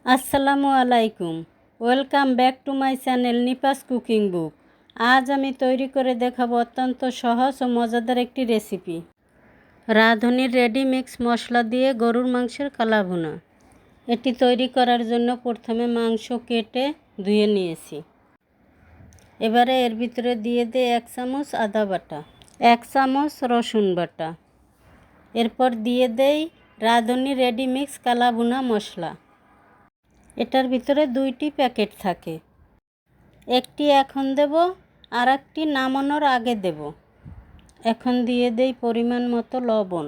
আসসালামু আলাইকুম। Welcome back to my channel Nipa's cooking book. আজ আমি তৈরি করে দেখাবো অত্যন্ত সহজ ও মজাদার একটি রেসিপি, রাঁধুনির রেডি মিক্স মশলা দিয়ে গরুর মাংসের কালা ভুনা। এটি তৈরি করার জন্য প্রথমে মাংস কেটে ধুয়ে নিয়েছি। এবারে এর ভিতরে দিয়ে দিই 1 চামচ আদা বাটা, 1 চামচ রসুন বাটা। এরপর দিয়ে দেই রাঁধুনি রেডি মিক্স কালা ভুনা মশলা। এটার ভিতরে 2টি প্যাকেট থাকে, একটি এখন দেব আর একটি নামানোর আগে দেব। এখন দিয়ে দেই পরিমাণ মতো লবণ,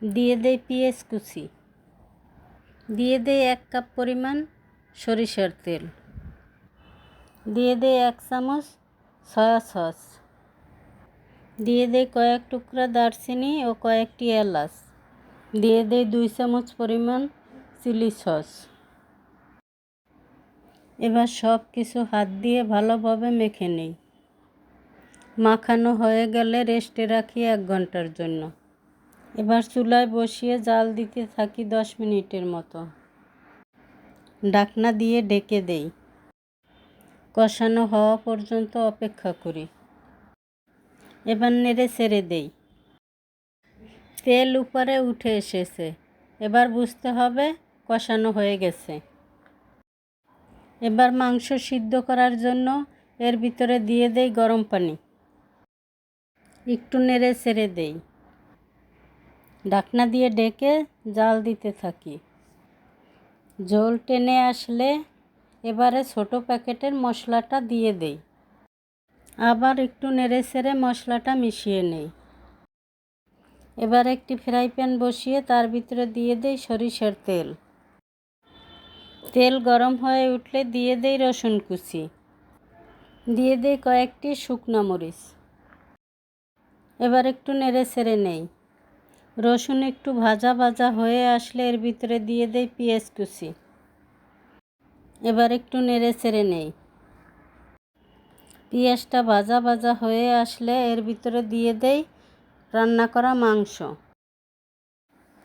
দিয়ে দেই পেঁয়াজ কুচি, দিয়ে দেই 1 কাপ পরিমাণ সরিষার তেল, দিয়ে দেই 1 চামচ সয়া সস, দিয়ে দেই কয়েক টুকরা দারচিনি ও কয়েকটি এলাচ, দিয়ে দেই 2 চামচ পরিমাণ চিলি সস। এবার সব কিছু হাত দিয়ে ভালোভাবে মেখে নিই। মাখানো হয়ে গেলে রেস্টে রাখি 1 ঘন্টার জন্য। এবার চুলায় বসিয়ে জাল দিতে থাকি 10 মিনিটের মতো। ঢাকনা দিয়ে ঢেকে দেই। কষানো হওয়া পর্যন্ত অপেক্ষা করি। এবার নেড়ে ছেড়ে দেই। তেল উপরে উঠে এসেছে, এবার বুঝতে হবে কষানো হয়ে গেছে। এবার মাংস সিদ্ধ করার জন্য এর ভিতরে দিয়ে দেই গরম পানি, একটু নেড়ে ছেড়ে দেই। ঢাকনা দিয়ে ঢেকে জাল দিতে থাকি। ঝোল টেনে আসলে এবারে ছোট প্যাকেটের মশলাটা দিয়ে দেই। আবার একটু নেড়ে ছেড়ে মশলাটা মিশিয়ে নেই। এবার একটি ফ্রাই প্যান বসিয়ে তার ভিতরে দিয়ে দেই সরিষার তেল। তেল গরম হয়ে উঠলে দিয়ে দেই রসুন কুচি, দিয়ে দেই কয়েকটি শুকনো মরিচ। এবার একটু নেড়ে ছেড়ে নেই। রসুন একটু ভাজা ভাজা হয়ে আসলে এর ভিতরে দিয়ে দেই পেঁয়াজ কুচি। এবার একটু নেড়ে ছেড়ে নেই। পেঁয়াজটা ভাজা ভাজা হয়ে আসলে এর ভিতরে দিয়ে দেই রান্না করা মাংস।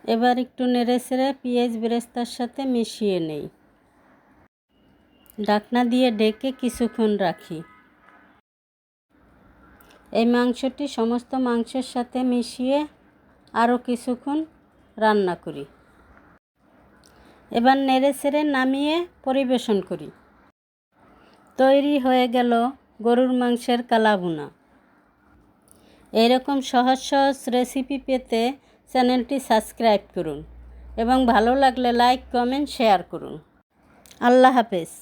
এবার একটু নেড়ে ছেড়ে পেঁয়াজ বেরেস্তার সাথে মিশিয়ে নেই। ঢাকনা দিয়ে ঢেকে কিছুক্ষণ রাখি। এই মাংসটি সমস্ত মাংসের সাথে মিশিয়ে আরও কিছুক্ষণ রান্না করি। এবার নেড়ে ছেড়ে নামিয়ে পরিবেশন করি। তৈরি হয়ে গেল গরুর মাংসের কালা ভুনা। এরকম সহজ সহজ রেসিপি পেতে চ্যানেলটি সাবস্ক্রাইব করুন এবং ভালো লাগলে লাইক, কমেন্ট, শেয়ার করুন। আল্লাহ হাফেজ।